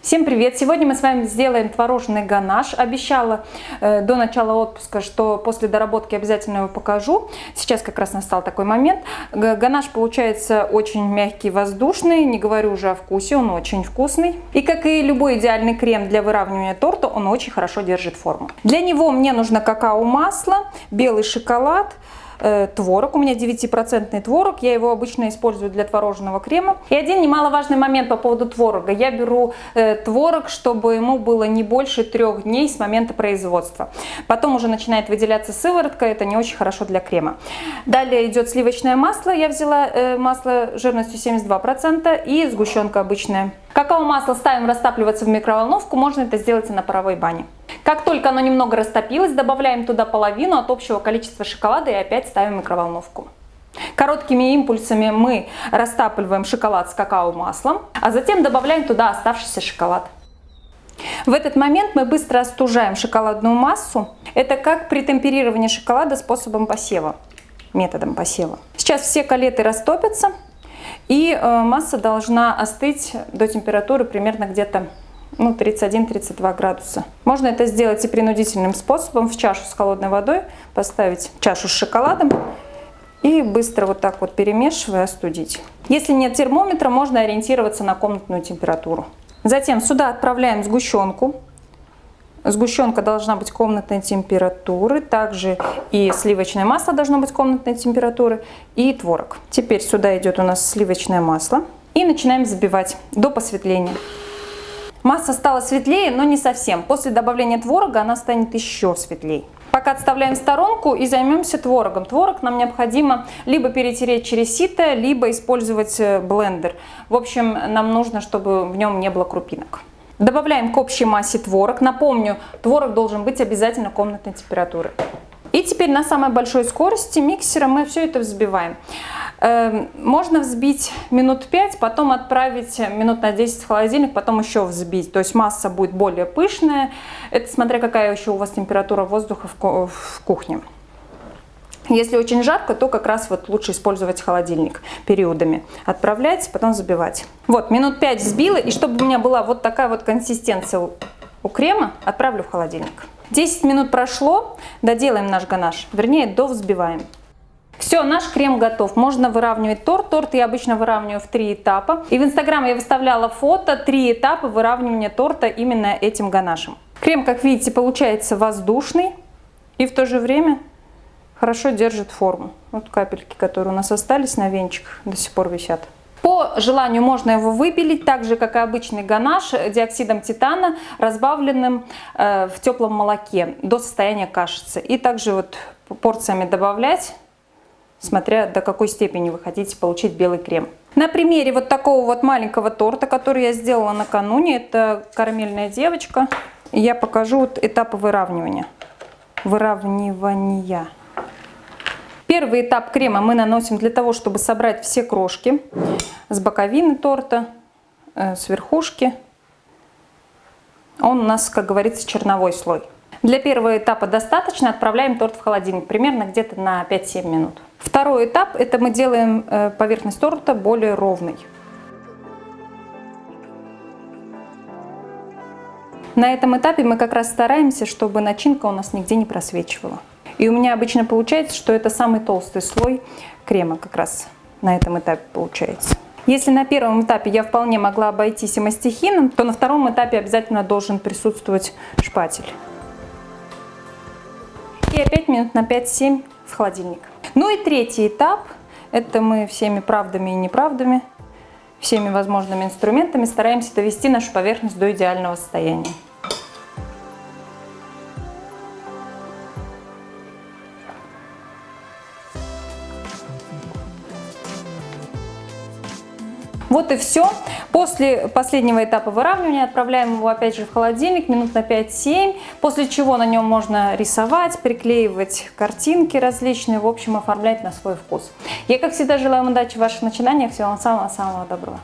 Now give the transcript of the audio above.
Всем привет! Сегодня мы с вами сделаем творожный ганаш. Обещала до начала отпуска, что после доработки обязательно его покажу. Сейчас как раз настал такой момент. Ганаш получается очень мягкий, воздушный, не говорю уже о вкусе, он очень вкусный. И как и любой идеальный крем для выравнивания торта, он очень хорошо держит форму. Для него мне нужно какао-масло, белый шоколад, творог, у меня 9% творог, я его обычно использую для творожного крема. И один немаловажный момент по поводу творога. Я беру творог, чтобы ему было не больше 3 дней с момента производства. Потом уже начинает выделяться сыворотка, это не очень хорошо для крема. Далее идет сливочное масло, я взяла масло жирностью 72% и сгущенка обычная. Какао-масло ставим растапливаться в микроволновку, можно это сделать и на паровой бане. Как только оно немного растопилось, добавляем туда половину от общего количества шоколада и опять ставим в микроволновку. Короткими импульсами мы растапливаем шоколад с какао-маслом, а затем добавляем туда оставшийся шоколад. В этот момент мы быстро остужаем шоколадную массу. Это как при темперировании шоколада способом посева, методом посева. Сейчас все калеты растопятся. И масса должна остыть до температуры примерно где-то 31-32 градуса. Можно это сделать и принудительным способом: в чашу с холодной водой поставить чашу с шоколадом и быстро вот так вот перемешивая остудить. Если нет термометра, можно ориентироваться на комнатную температуру. Затем сюда отправляем сгущенку. Сгущенка должна быть комнатной температуры, также и сливочное масло должно быть комнатной температуры, и творог. Теперь сюда идет у нас сливочное масло и начинаем взбивать до посветления. Масса стала светлее, но не совсем. После добавления творога она станет еще светлее. Пока отставляем в сторонку и займемся творогом. Творог нам необходимо либо перетереть через сито, либо использовать блендер. В общем, нам нужно, чтобы в нем не было крупинок. Добавляем к общей массе творог. Напомню, творог должен быть обязательно комнатной температуры. И теперь на самой большой скорости миксером мы все это взбиваем. Можно взбить минут 5, потом отправить минут на 10 в холодильник, потом еще взбить. То есть масса будет более пышная. Это смотря какая еще у вас температура воздуха в кухне. Если очень жарко, то как раз вот лучше использовать холодильник периодами. Отправлять, потом забивать. Вот, минут 5 взбила, и чтобы у меня была вот такая вот консистенция у крема, отправлю в холодильник. 10 минут прошло, доделаем наш ганаш, вернее, довзбиваем. Все, наш крем готов. Можно выравнивать торт. Торт я обычно выравниваю в 3 этапа. И в Инстаграм я выставляла фото 3 этапа выравнивания торта именно этим ганашем. Крем, как видите, получается воздушный и в то же время хорошо держит форму. Вот капельки, которые у нас остались на венчиках, до сих пор висят. По желанию можно его выпилить, так же, как и обычный ганаш, диоксидом титана, разбавленным в теплом молоке до состояния кашицы. И также вот порциями добавлять, смотря до какой степени вы хотите получить белый крем. На примере вот такого вот маленького торта, который я сделала накануне, это карамельная девочка, я покажу вот этапы выравнивания. Первый этап крема мы наносим для того, чтобы собрать все крошки с боковины торта, с верхушки. Он у нас, как говорится, черновой слой. Для первого этапа достаточно, отправляем торт в холодильник, примерно где-то на 5-7 минут. Второй этап – это мы делаем поверхность торта более ровной. На этом этапе мы как раз стараемся, чтобы начинка у нас нигде не просвечивала. И у меня обычно получается, что это самый толстый слой крема как раз на этом этапе получается. Если на первом этапе я вполне могла обойтись и мастихином, то на втором этапе обязательно должен присутствовать шпатель. И опять минут на 5-7 в холодильник. Ну и третий этап, это мы всеми правдами и неправдами, всеми возможными инструментами стараемся довести нашу поверхность до идеального состояния. Вот и все. После последнего этапа выравнивания отправляем его опять же в холодильник минут на 5-7, после чего на нем можно рисовать, приклеивать картинки различные, в общем, оформлять на свой вкус. Я, как всегда, желаю вам удачи в ваших начинаниях. Всего вам самого-самого доброго.